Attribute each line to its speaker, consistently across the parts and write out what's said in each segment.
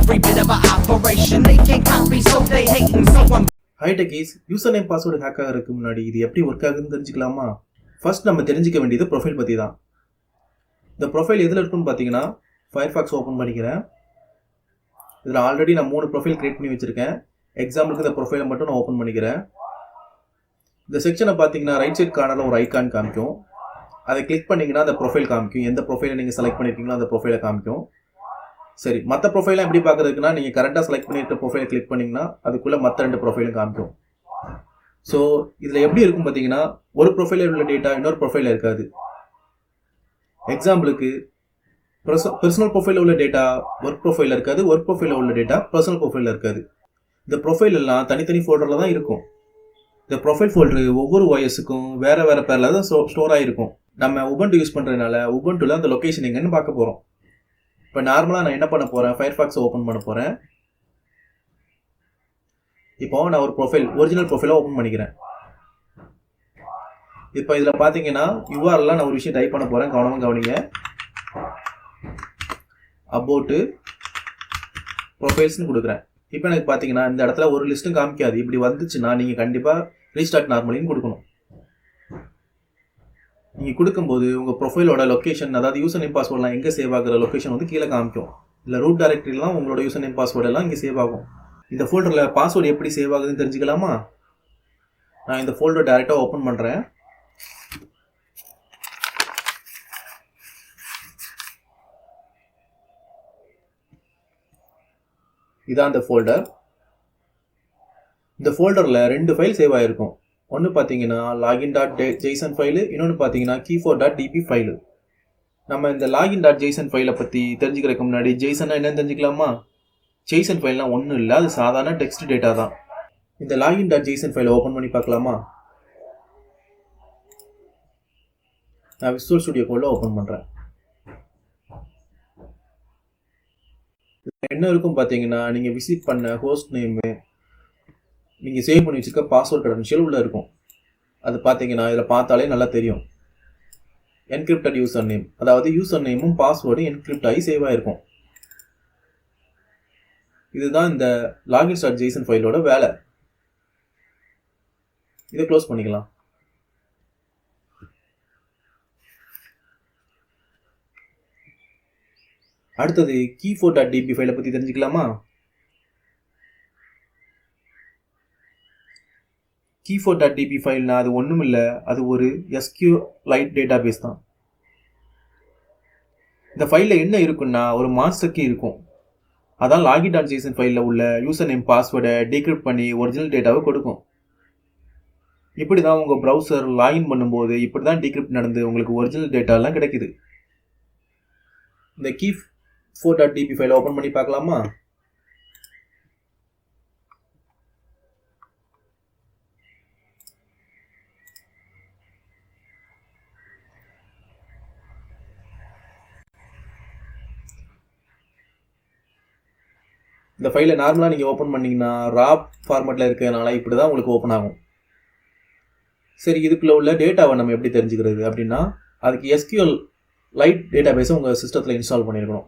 Speaker 1: every bit of an operation. They can't copy, so they hating. So I'm
Speaker 2: ஹைடெக்கீஸ் user name password hack ஆகிறதுக்கு முன்னாடி இது எப்படி work ஆகுதுன்னு தெரிஞ்சுக்கலாமா? ஃபர்ஸ்ட் நம்ம தெரிஞ்சிக்க வேண்டியது ப்ரொஃபைல் பற்றி தான். இந்த ப்ரொஃபைல் எதில் இருக்குன்னு பார்த்தீங்கன்னா ஃபயர்ஃபாக்ஸ் ஓப்பன் பண்ணிக்கிறேன். இதில் ஆல்ரெடி நான் 3 ப்ரொஃபைல் க்ரியேட் பண்ணி வச்சுருக்கேன். எக்ஸாம்பிளுக்கு இந்த ப்ரொஃபைலை மட்டும் நான் ஓப்பன் பண்ணிக்கிறேன். இந்த செக்ஷனை பார்த்தீங்கன்னா ரைட் சைட் கார்னரில் ஒரு ஐக்கான் காமிக்கும். அதை கிளிக் பண்ணிங்கன்னா அந்த ப்ரொஃபைல் காமிக்கும். எந்த ப்ரொஃபைலை நீங்கள் செலக்ட் பண்ணியிருக்கீங்களோ அந்த ப்ரொஃபைலை காமிக்கும். சரி, மற்ற ப்ரொஃபைலாம் எப்படி பார்க்குறதுக்குன்னா நீங்கள் கரெக்டாக செலக்ட் பண்ணியிருக்க ப்ரொஃபைலை கிளிக் பண்ணிங்கன்னா அதுக்குள்ளே மற்ற 2 ப்ரொஃபைலும் காமிக்கும். ஸோ இதில் எப்படி இருக்கும் பார்த்தீங்கன்னா ஒரு ப்ரொஃபைலில் உள்ள டேட்டா இன்னொரு ப்ரொஃபைலில் இருக்காது. எக்ஸாம்பிளுக்கு பர்சனல் ப்ரொஃபைலில் உள்ள டேட்டா ஒர்க் ப்ரொஃபைலில் இருக்காது, ஒர்க் ப்ரொஃபைலில் உள்ள டேட்டா பர்சனல் ப்ரொஃபைலில் இருக்காது. இந்த ப்ரொஃபைல் எல்லாம் தனித்தனி ஃபோல்டரில் தான் இருக்கும். இந்த ப்ரொஃபைல் ஃபோல்டரு ஒவ்வொரு OSக்கும் வேறு வேறு பேரில் தான் ஸ்டோர் ஆகிருக்கும். நம்ம உபுண்டு யூஸ் பண்ணுறதுனால உபுண்டுல அந்த லொக்கேஷன் எங்கன்னு பார்க்க போகிறோம். இப்போ நார்மலாக நான் என்ன பண்ண போகிறேன், ஃபயர்ஃபாக்ஸை ஓப்பன் பண்ண போகிறேன். இப்போ நான் ஒரு ஒரிஜினல் ப்ரொஃபைலை ஓப்பன் பண்ணிக்கிறேன். இப்போ இதில் பார்த்தீங்கன்னா URL நான் ஒரு விஷயம் டைப் பண்ண போகிறேன். கவனிங்க. அபவுட்டு ப்ரொஃபைல்ஸ்னு கொடுக்குறேன். இப்போ எனக்கு பார்த்தீங்கன்னா இந்த இடத்துல ஒரு லிஸ்ட்டும் காமிக்காது. இப்படி வந்துச்சுன்னா நீங்கள் கண்டிப்பாக ரீஸ்டார்ட் நார்மலின்னு கொடுக்கணும். நீங்கள் கொடுக்கும்போது உங்கள் ப்ரொஃபைலோட லொக்கேஷன், அதாவது யூசர் நேம் பாஸ்வேர்டெலாம் எங்கே சேவ் ஆகிற லொக்கேஷன் வந்து கீழே காமிக்கும். இல்லை ரூட் டைரக்டரியில் தான் உங்களோட யூசர் நேம் பாஸ்வேர்டு எல்லாம் இங்கே சேவ் ஆகும். இந்த ஃபோல்டரில் பாஸ்வேர்டு எப்படி சேவ் ஆகுதுன்னு தெரிஞ்சுக்கலாமா? நான் இந்த ஃபோல்டர் டைரெக்டாக ஓப்பன் பண்ணுறேன். இதான் அந்த ஃபோல்டர். இந்த ஃபோல்டரில் 2 ஃபைல் சேவ் ஆகிருக்கும். ஒன்று பார்த்தீங்கன்னா login.json ஃபைலு, இன்னொன்று பார்த்தீங்கன்னா key4.db ஃபைலு. நம்ம இந்த login.json ஃபைலை பற்றி தெரிஞ்சுக்கிறதுக்கு முன்னாடி ஜெய்சன்னா என்னன்னு தெரிஞ்சுக்கலாமா? ஜெய்சன் ஃபைல்லாம் ஒன்றும் இல்லை, அது சாதாரண டெக்ஸ்ட் டேட்டா தான். இந்த login.json ஃபைலை ஓப்பன் பண்ணி பார்க்கலாமா? நான் விசுவல் ஸ்டுடியோ கோடில் ஓப்பன் பண்ணுறேன். என்ன இருக்கும் பார்த்தீங்கன்னா நீங்கள் விசிட் பண்ண ஹோஸ்ட் நேமு, நீங்கள் சேவ் பண்ணி வச்சுருக்க பாஸ்வேர்ட் கிரெடென்ஷியல் உள்ளே இருக்கும். அது பார்த்தீங்கன்னா இதில் பார்த்தாலே நல்லா தெரியும். என்கிரிப்டட் யூசர் நேம், அதாவது யூசர் நேமும் பாஸ்வேர்டும் என்கிரிப்ட் ஆகி சேவ் ஆகிருக்கும். இதுதான் இந்த login.json ஃபைலோட வேலை. இதை க்ளோஸ் பண்ணிக்கலாம். அடுத்தது key4.db ஃபைலை பற்றி தெரிஞ்சுக்கலாமா? key4.db ஃபைல்னா அது ஒன்றும் இல்லை, அது ஒரு SQLite டேட்டாபேஸ் தான். இந்த ஃபைலில் என்ன இருக்குன்னா ஒரு மாஸ்டர் கீ இருக்கும். அதான் login.json ஃபைலில் உள்ள யூசர் நேம் பாஸ்வேர்டை டீக்ரிப்ட் பண்ணி ஒரிஜினல் டேட்டாவை கொடுக்கும். இப்படி தான் உங்கள் ப்ரௌசர் லாகின் பண்ணும்போது இப்படி தான் டீக்ரிப்ட் நடந்து உங்களுக்கு ஒரிஜினல் டேட்டாலாம் கிடைக்குது. இந்த key4.db ஃபைலை ஓப்பன் பண்ணி பார்க்கலாமா? இந்த ஃபைலை நார்மலாக நீங்கள் ஓப்பன் பண்ணிங்கன்னா ரா ஃபார்மேட்டில் இருக்கிறதுனால இப்படி தான் உங்களுக்கு ஓப்பன் ஆகும். சரி, இதுக்குள்ளே உள்ள டேட்டாவை நம்ம எப்படி தெரிஞ்சுக்கிறது அப்படின்னா அதுக்கு SQLite டேட்டாபேஸை உங்கள் சிஸ்டத்தில் இன்ஸ்டால் பண்ணியிருக்கணும்.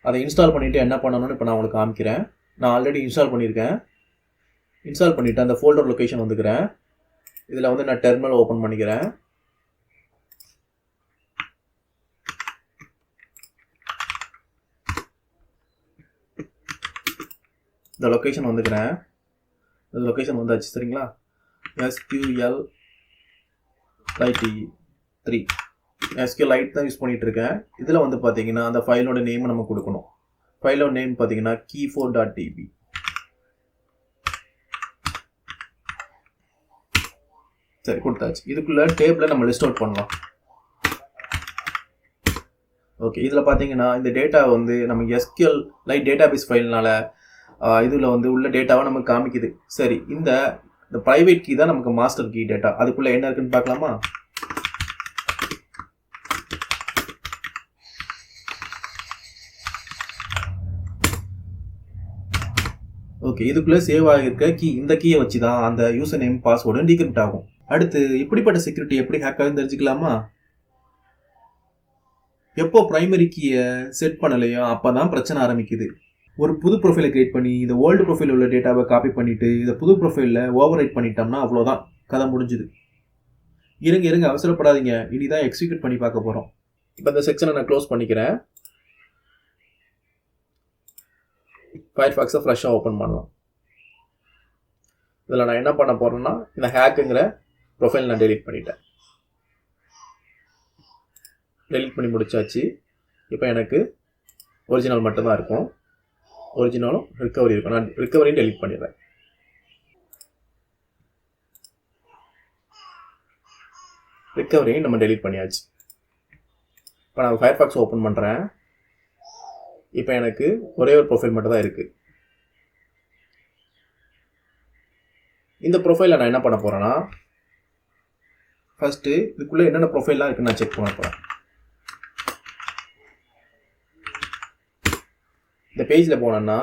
Speaker 2: அதை இன்ஸ்டால் பண்ணிவிட்டு என்ன பண்ணணும்னு இப்போ நான் உங்களுக்கு காமிக்கிறேன். நான் ஆல்ரெடி இன்ஸ்டால் பண்ணியிருக்கேன். இன்ஸ்டால் பண்ணிவிட்டு அந்த ஃபோல்டர் லொக்கேஷன் வந்துக்கிறேன். இதில் வந்து நான் டெர்மினல் ஓப்பன் பண்ணிக்கிறேன். இந்த லொக்கேஷன் வந்துக்கிறேன். இந்த லொக்கேஷன் வந்தாச்சு. சரிங்களா? SQLite தான் யூஸ் பண்ணிகிட்டு இருக்கேன். இதில் வந்து பார்த்தீங்கன்னா அந்த ஃபைலோட நேமை நம்ம கொடுக்கணும். ஃபைலோட நேம் பார்த்தீங்கன்னா key4.db. சரி, கொடுத்தாச்சு. இதுக்குள்ளே டேபிளை நம்ம லிஸ்ட் அவுட் பண்ணலாம். ஓகே, இதில் பார்த்தீங்கன்னா இந்த டேட்டா வந்து நமக்கு SQLite டேட்டாபேஸ் ஃபைல்னால இதில் வந்து உள்ள டேட்டாவை நமக்கு காமிக்குது. சரி, இந்த ப்ரைவேட் கீ தான் நமக்கு மாஸ்டர் கீ டேட்டா. அதுக்குள்ளே என்ன இருக்குன்னு பார்க்கலாமா? ஓகே, இதுக்குள்ளே சேவ் ஆகியிருக்க கீ, இந்த கீயை வச்சு தான் அந்த யூசர் நேம் பாஸ்வேர்டு டீக்ரிப்ட் ஆகும். அடுத்து இப்படிப்பட்ட செக்யூரிட்டி எப்படி ஹேக் ஆகுதுன்னு தெரிஞ்சுக்கலாமா? எப்போ பிரைமரி கீயை செட் பண்ணலையோ அப்போ தான் பிரச்சனை ஆரம்பிக்குது. ஒரு புது ப்ரொஃபைலை கிரியேட் பண்ணி இந்த ஓல்டு ப்ரொஃபைல் உள்ள டேட்டாவை காப்பி பண்ணிவிட்டு இதை புது ப்ரொஃபைலில் ஓவர் ரைட் பண்ணிட்டோம்னா அவ்வளோதான், கதை முடிஞ்சுது. இருங்க அவசரப்படாதீங்க, இனிதான் எக்ஸிக்யூட் பண்ணி பார்க்க போகிறோம். இப்போ இந்த செக்ஷனை நான் க்ளோஸ் பண்ணிக்கிறேன். ஃபயர்ஃபாக்ஸை ஃப்ரெஷ்ஷாக ஓப்பன் பண்ணலாம். இதில் நான் என்ன பண்ண போகிறேன்னா இந்த ஹேக்குங்கிற ப்ரொஃபைல் நான் டெலீட் பண்ணிட்டேன். டெலீட் பண்ணி முடிச்சாச்சு. இப்போ எனக்கு ஒரிஜினல் மட்டும்தான் இருக்கும். ஒரிஜினலும் ரிகவரி இருக்கும். நான் ரிகவரியும் டெலீட் பண்ணிடுறேன். ரிகவரியும் நம்ம டெலீட் பண்ணியாச்சு. இப்போ நான் ஃபயர்ஃபாக்ஸ் ஓப்பன் பண்ணுறேன். இப்போ எனக்கு ஒரே ஒரு ப்ரொஃபைல் மட்டும் தான் இருக்குது. இந்த ப்ரொஃபைலில் நான் என்ன பண்ண போகிறேன்னா ஃபஸ்ட்டு இதுக்குள்ளே என்னென்ன ப்ரொஃபைல்லாம் இருக்குன்னு நான் செக் பண்ண போகிறேன். இந்த பேஜில் போனேன்னா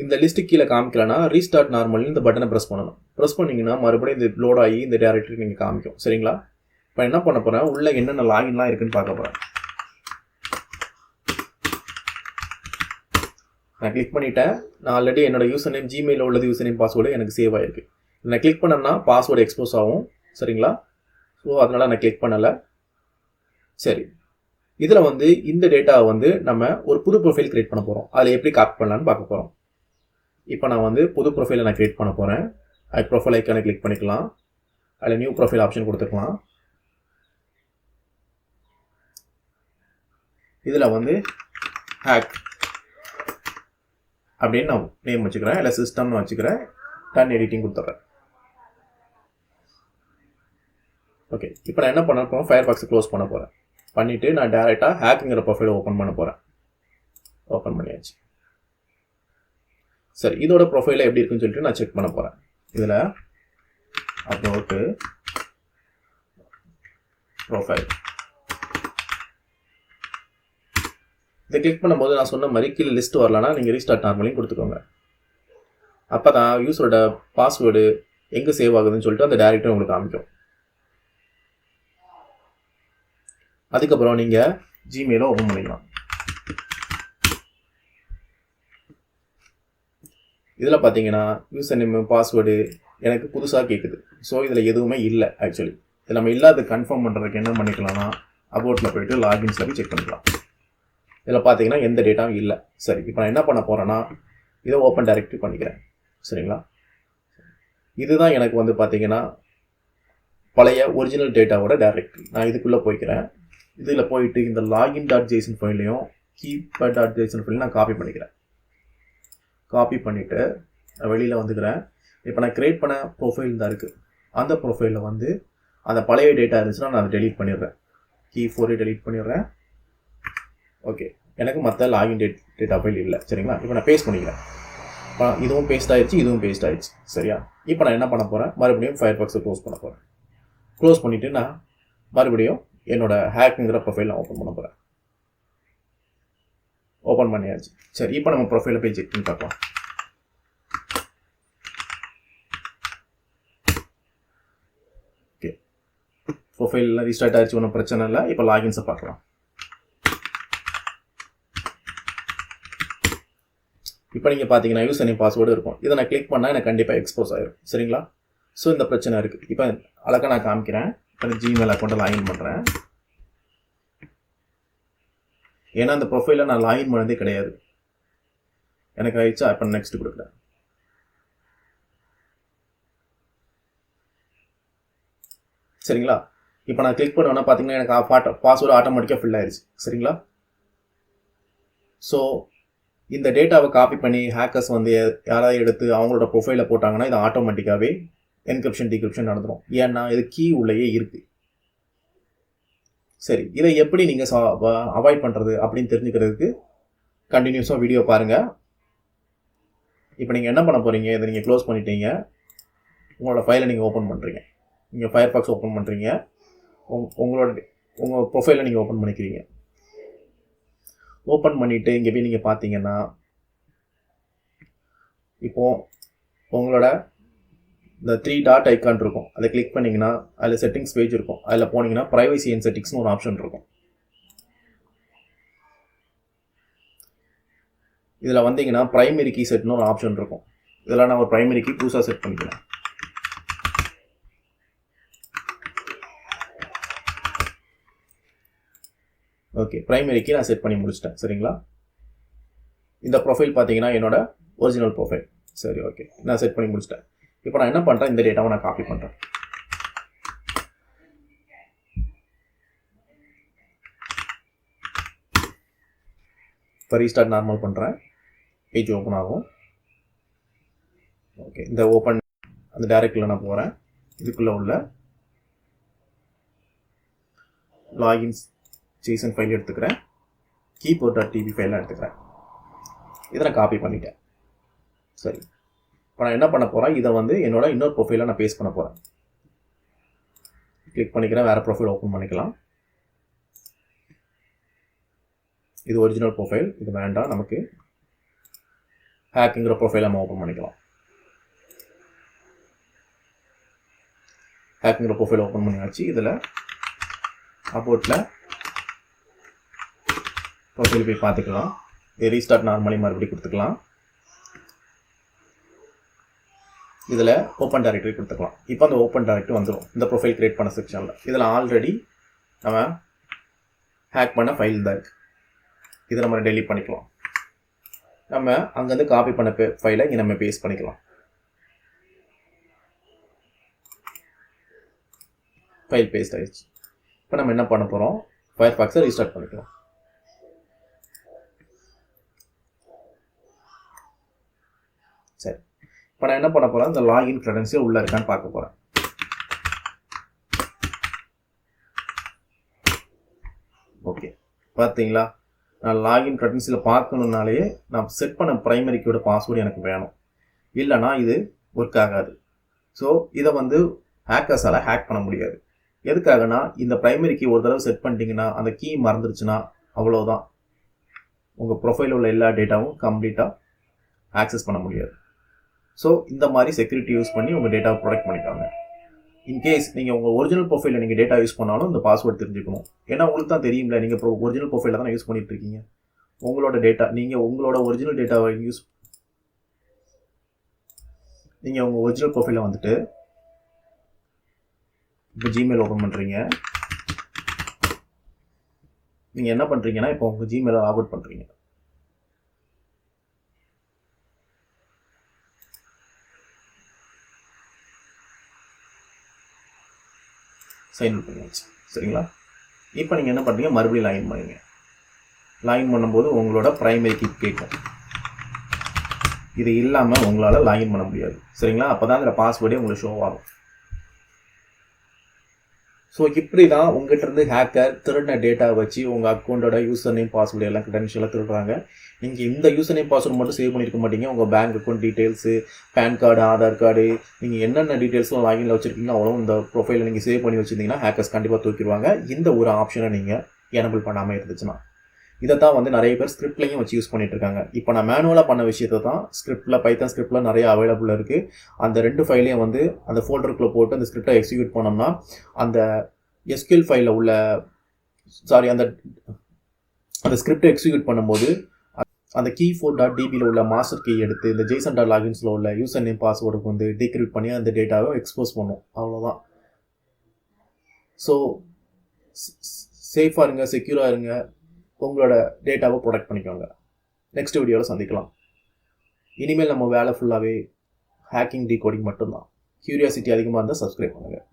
Speaker 2: இந்த லிஸ்ட்டு கீழே காமிக்கலன்னா ரீஸ்டார்ட் நார்மல்னு இந்த பட்டனை ப்ரெஸ் பண்ணணும். ப்ரெஸ் பண்ணிங்கன்னா மறுபடியும் இது லோட் ஆகி இந்த டேரக்டரி நீங்கள் காமிக்கும். சரிங்களா? இப்போ என்ன பண்ண போகிறேன், உள்ளே என்னென்ன லாகின்லாம் இருக்குன்னு பார்க்க போகிறேன். நான் கிளிக் பண்ணிவிட்டேன். நான் ஆல்ரெடி என்னோடய யூசர் நேம் ஜிமெயிலில் உள்ளது யூசர் நேம் பாஸ்வேர்டு எனக்கு சேவ் ஆகிருக்கு. நான் கிளிக் பண்ணேன்னா பாஸ்வேர்டு எக்ஸ்போஸ் ஆகும். சரிங்களா? ஸோ அதனால் நான் கிளிக் பண்ணலை. சரி, இதில் வந்து இந்த டேட்டாவை வந்து நம்ம ஒரு புது ப்ரொஃபைல் க்ரியேட் பண்ண போகிறோம். அதில் எப்படி காப்பி பண்ணலான்னு பார்க்க போகிறோம். இப்போ நான் வந்து புது ப்ரொஃபைலை நான் க்ரியேட் பண்ண போகிறேன். அது ப்ரொஃபைல் ஐக்கானை கிளிக் பண்ணிக்கலாம். அதில் நியூ ப்ரொஃபைல் ஆப்ஷன் கொடுத்துக்கலாம். இதில் வந்து ஹேக் அப்படின்னு நான் நேம் வச்சுக்கிறேன். இல்லை சிஸ்டம்னு வச்சுக்கிறேன். டன் எடிட்டிங் கொடுத்துட்றேன். ஓகே, இப்போ நான் என்ன பண்ண போகிறேன், ஃபயர்பாக்ஸை க்ளோஸ் பண்ண போகிறேன். பண்ணிவிட்டு நான் டேரெக்டாக ஹேக்குங்கிற ப்ரொஃபைலை ஓப்பன் பண்ண போகிறேன். ஓப்பன் பண்ணியாச்சு. சரி, இதோட ப்ரொஃபைலை எப்படி இருக்குன்னு சொல்லிட்டு நான் செக் பண்ண போகிறேன். இதில் அப்லோட் ப்ரொஃபைல் இதை கிளிக் பண்ணும்போது நான் சொன்ன மாதிரி கீழே லிஸ்ட் வரலன்னா நீங்கள் ரீஸ்டார்ட் நார்மலையும் கொடுத்துக்கோங்க. அப்போ தான் யூஸரோட பாஸ்வேர்டு எங்கே சேவ் ஆகுதுன்னு சொல்லிட்டு அந்த டேரக்டரி உங்களுக்கு காமிக்கும். அதுக்கப்புறம் நீங்கள் ஜிமெயிலை ஓப்பன் பண்ணிக்கலாம். இதில் பார்த்தீங்கன்னா யூசர் நேம் பாஸ்வேர்டு எனக்கு புதுசாக கேட்குது. ஸோ இதில் எதுவுமே இல்லை. ஆக்சுவலி இதில் நம்ம இல்லாத கன்ஃபார்ம் பண்ணுறதுக்கு என்ன பண்ணிக்கலாம்னா அபவுட்டில் போய்ட்டு லாகின்ஸில் போய் செக் பண்ணிக்கலாம். இதில் பார்த்தீங்கன்னா எந்த டேட்டாவும் இல்லை. சரி, இப்போ நான் என்ன பண்ண போகிறேன்னா இதை ஓப்பன் டைரக்டரி பண்ணிக்கிறேன். சரிங்களா? இதுதான் எனக்கு வந்து பார்த்தீங்கன்னா பழைய ஒரிஜினல் டேட்டாவோட டைரக்டரி. நான் இதுக்குள்ளே போய்க்கிறேன். இதில் போயிட்டு இந்த லாகின் டாட் ஜேசன் ஃபைலையும் கீப்பர் டாட் ஜேசன் ஃபைலையும் நான் காப்பி பண்ணிக்கிறேன். காப்பி பண்ணிவிட்டு நான் வெளியில் வந்துக்கிறேன். இப்போ நான் க்ரியேட் பண்ண ப்ரொஃபைல் தான் இருக்குது. அந்த ப்ரொஃபைலில் வந்து அந்த பழைய டேட்டா இருந்துச்சுன்னா நான் அதை டெலீட் பண்ணிடுறேன். கீ4 டெலீட் பண்ணிடுறேன். ஓகே, எனக்கு மற்ற லாகின் டேட்டா ஃபைல் இல்லை. சரிங்களா? இப்போ நான் பேஸ்ட் பண்ணிக்கிறேன். இப்போ இதுவும் பேஸ்ட் ஆகிடுச்சு, இதுவும் பேஸ்ட் ஆகிடுச்சு. சரியா? இப்போ நான் என்ன பண்ண போகிறேன், மறுபடியும் ஃபயர்பாக்ஸை க்ளோஸ் பண்ண போகிறேன். க்ளோஸ் பண்ணிவிட்டு நான் மறுபடியும் என்னோட ஹேக்குங்கிற ப்ரொஃபைல் நான் ஓப்பன் பண்ண போகிறேன். ஓப்பன் பண்ணியாச்சு. சரி, இப்போ நம்ம ப்ரொஃபைலை போய் செக் பண்ணி பார்க்கலாம். ஓகே, ப்ரொஃபைல்லாம் ரீஸ்டார்ட் ஆகிடுச்சு, ஒன்றும் பிரச்சனை இல்லை. இப்போ லாகின்ஸை பார்க்கலாம். இப்போ நீங்கள் பார்த்தீங்கன்னா யூசர் நேம் பாஸ்வேர்டு இருக்கும். இதை நான் கிளிக் பண்ணால் எனக்கு கண்டிப்பாக எக்ஸ்போஸ் ஆகிடும். சரிங்களா? ஸோ இந்த பிரச்சனை இருக்குது. இப்போ அழகாக நான் காமிக்கிறேன். இப்போ ஜிமெயில் அக்கௌண்ட்டை லாகின் பண்ணுறேன். ஏன்னா அந்த ப்ரொஃபைலில் நான் லாகின் பண்ணதே கிடையாது. எனக்கு ஆயிடுச்சா? இப்போ நெக்ஸ்ட் கொடுக்குறேன். சரிங்களா? இப்போ நான் கிளிக் பண்ணுவேன்னா பார்த்தீங்கன்னா எனக்கு பாஸ்வேர்டு ஆட்டோமேட்டிக்காக ஃபில் ஆயிடுச்சு. சரிங்களா? ஸோ இந்த டேட்டாவை காப்பி பண்ணி ஹேக்கர்ஸ் வந்து யாராவது எடுத்து அவங்களோட ப்ரொஃபைலை போட்டாங்கன்னா இது ஆட்டோமேட்டிக்காகவே என்கிரிப்ஷன் டிகிரிப்ஷன் நடந்துடும். ஏன்னா இது கீ உள்ளேயே இருக்குது. சரி, இதை எப்படி நீங்கள் அவாய்ட் பண்ணுறது அப்படின்னு தெரிஞ்சுக்கிறதுக்கு கண்டினியூஸாக வீடியோ பாருங்கள். இப்போ நீங்கள் என்ன பண்ண போகிறீங்க, இதை நீங்கள் க்ளோஸ் பண்ணிட்டீங்க. உங்களோட ஃபைலை நீங்கள் ஓப்பன் பண்ணுறீங்க. நீங்கள் ஃபயர்பாக்ஸ் ஓப்பன் பண்ணுறீங்க. உங்கள் ப்ரொஃபைலை நீங்கள் ஓப்பன் பண்ணிக்கிறீங்க. ஓப்பன் பண்ணிவிட்டு இங்கே போய் நீங்கள் பார்த்தீங்கன்னா இப்போது உங்களோட இந்த 3 டாட் ஐக்கான் இருக்கும். அதை கிளிக் பண்ணிங்கன்னா அதில் செட்டிங்ஸ் பேஜ் இருக்கும். அதில் போனீங்கன்னா ப்ரைவசி அண்ட் செட்டிங்ஸ்னு ஒரு ஆப்ஷன் இருக்கும். இதில் வந்தீங்கன்னா ப்ரைமரி கீ செட்னு ஒரு ஆப்ஷன் இருக்கும். இதெல்லாம் நான் ஒரு ப்ரைமரி கீ புதுசாக செட் பண்ணிக்கிறேன். ஓகே, ப்ரைமரி கீ நான் செட் பண்ணி முடிச்சிட்டேன். சரிங்களா? இந்த ப்ரொஃபைல் பார்த்தீங்கன்னா என்னோட ஒரிஜினல் ப்ரொஃபைல். சரி, ஓகே, நான் செட் பண்ணி முடிச்சிட்டேன். இப்போ நான் என்ன பண்ணுறேன், இந்த டேட்டாவை நான் காப்பி பண்ணுறேன். இப்போ ரீஸ்டார்ட் நார்மல் பண்ணுறேன். பேஜ் ஓப்பன் ஆகும். ஓகே, இந்த ஓப்பன் அந்த டைரக்டில் நான் போகிறேன். இதுக்குள்ளே உள்ள லாகின்ஸ் ஜேசன் ஃபைல் எடுத்துக்கிறேன். keyboard.tb ஃபைலாக எடுத்துக்கிறேன். இதை நான் காப்பி பண்ணிட்டேன். சரி, இப்போ நான் என்ன பண்ண போகிறேன், இதை வந்து என்னோட இன்னொரு ப்ரொஃபைலை நான் பேஸ்ட் பண்ண போகிறேன். கிளிக் பண்ணிக்கிறேன், வேறு ப்ரொஃபைல் ஓப்பன் பண்ணிக்கலாம். இது ஒரிஜினல் ப்ரொஃபைல், இது வேண்டாம் நமக்கு. ஹேக்குங்கிற ப்ரொஃபைலை நம்ம ஓப்பன் பண்ணிக்கலாம். ஹேக்குங்கிற ப்ரொஃபைல் ஓப்பன் பண்ணியாச்சு. இதில் அபவுட்டில் ப்ரொஃபைல் போய் பார்த்துக்கலாம். இது ரீஸ்டார்ட் நார்மலி மறுபடியும் கொடுத்துக்கலாம். இதில் ஓப்பன் டைரக்டரி கொடுத்துக்கலாம். இப்போ அந்த ஓப்பன் டைரக்டரி வந்துடும் இந்த ப்ரொஃபைல் கிரியேட் பண்ண செக்ஷனில். இதில் ஆல்ரெடி நம்ம ஹேக் பண்ண ஃபைல் தான் இருக்குது. இதை நம்ம டெலீட் பண்ணிக்கலாம். நம்ம அங்கேருந்து காப்பி பண்ண ஃபைலை இங்கே நம்ம பேஸ்ட் பண்ணிக்கலாம். ஃபைல் பேஸ்ட் ஆயிடுச்சு. இப்போ நம்ம என்ன பண்ண போகிறோம், ஃபயர்ஃபாக்ஸை ரீஸ்டார்ட் பண்ணிக்கலாம். சரி, இப்போ நான் என்ன பண்ண போகிறேன், இந்த லாகின் க்ரெடென்ஷியல் உள்ளே இருக்கான்னு பார்க்க போகிறேன். ஓகே, பார்த்தீங்களா, நான் லாகின் க்ரெடென்ஷியலை பார்க்கணுன்னாலே நான் செட் பண்ண ப்ரைமரி கீயோட பாஸ்வேர்டு எனக்கு வேணும். இல்லைனா இது ஒர்க் ஆகாது. ஸோ இதை வந்து ஹேக்கர்ஸால் ஹேக் பண்ண முடியாது. எதுக்காகனா, இந்த ப்ரைமரி கீ ஒரு தடவை செட் பண்ணிட்டீங்கன்னா அந்த கீ மறந்துருச்சுன்னா அவ்வளோதான், உங்கள் ப்ரொஃபைலில் உள்ள எல்லா டேட்டாவும் கம்ப்ளீட்டாக ஆக்சஸ் பண்ண முடியாது. ஸோ இந்த மாதிரி செக்யூரிட்டி யூஸ் பண்ணி உங்கள் டேட்டாவை ப்ரொடெக்ட் பண்ணிக்காங்க. இன்கேஸ் நீங்கள் உங்கள் ஒரிஜினல் ப்ரொஃபைலில் நீங்கள் டேட்டா யூஸ் பண்ணாலும் இந்த பாஸ்வேர்டு தெரிஞ்சுக்கணும். ஏன்னா உங்களுக்கு தான் தெரியும்ல, நீங்கள் ஒரிஜினல் ப்ரொஃபைலில் தான் யூஸ் பண்ணிட்டு இருக்கீங்க. உங்களோட டேட்டா, நீங்கள் உங்களோட ஒரிஜினல் டேட்டாவை நீங்கள் உங்கள் ஒரிஜினல் ப்ரொஃபைலில் வந்துட்டு இப்போ ஜிமெயில் ஓப்பன் பண்ணுறீங்க. நீங்கள் என்ன பண்ணுறீங்கன்னா, இப்போ உங்கள் ஜிமெயிலை லாக் அவுட் பண்ணுறீங்க. சைன் அவுட் பண்ணியாச்சு. சரிங்களா? இப்போ நீங்கள் என்ன பண்ணுறீங்க, மறுபடியும் லாகின் பண்ணுங்க. லாகின் பண்ணும்போது உங்களோட ப்ரைமரி கீ கேட்கும். இது இல்லாமல் உங்களால் லாகின் பண்ண முடியாது. சரிங்களா? அப்போ தான் அதில் பாஸ்வேர்டே உங்களுக்கு ஷோ ஆகும். ஸோ இப்படி தான் உங்கள்கிட்ட இருந்து ஹேக்கர் திருடின டேட்டா வச்சு உங்கள் அக்கௌண்ட்டோட யூசர் நேம் பாஸ்வேர்டு எல்லாம் க்ரெடென்ஷியலாக திருடுறாங்க. நீங்கள் இந்த யூசர் நேம் பாஸ்வேர்டு மட்டும் சேவ் பண்ணியிருக்க மாட்டீங்க. உங்கள் bank account details, PAN card, Aadhaar card, நீங்கள் என்னென்ன டீட்டெயில்ஸும் லாகினில் வச்சுருக்கீங்களோ அவ்வளோ இந்த ப்ரொஃபைலில் நீங்கள் சேவ் பண்ணி வச்சுருந்தீங்கன்னா ஹேக்கர்ஸ் கண்டிப்பாக தூக்கிடுவாங்க. இந்த ஒரு ஆப்ஷனை நீங்கள் எனபிள் பண்ணாமல் இருந்துச்சுன்னா. இதை தான் வந்து நிறைய பேர் ஸ்கிரிப்ட்லையும் வச்சு யூஸ் பண்ணிட்டு இருக்காங்க. இப்போ நான் மேனுவலாக பண்ண விஷயத்தை தான் ஸ்கிரிப்டில், பைத்தன் ஸ்கிரிப்டில் நிறைய அவைலபிள் இருக்குது. அந்த 2 ஃபைலையும் வந்து அந்த ஃபோல்டருக்குள்ளே போட்டு அந்த ஸ்கிரிப்டை எக்ஸிக்யூட் பண்ணோம்னா அந்த எஸ்கியூஎல் ஃபைலில் உள்ள அந்த ஸ்கிரிப்டை எக்ஸிக்யூட் பண்ணும்போது அந்த keyboard.dbயில் உள்ள மாஸ்டர் கீ எடுத்து இந்த json.logins உள்ள யூசர் நேம் பாஸ்வேர்டுக்கு வந்து டீக்ரிப்ட் பண்ணி அந்த டேட்டாவை எக்ஸ்போஸ் பண்ணும். அவ்வளோதான். ஸோ சேஃபாக இருங்க, செக்யூராக இருங்க, உங்களோட டேட்டாவை ப்ரொடெக்ட் பண்ணிக்கோங்க. நெக்ஸ்ட் வீடியோவில் சந்திக்கலாம். இனிமேல் நம்ம வேலை ஃபுல்லாகவே ஹேக்கிங், டீகோடிங் மட்டும்தான். கியூரியாசிட்டி அதிகமாக இருந்தால் சப்ஸ்கிரைப் பண்ணுங்கள்.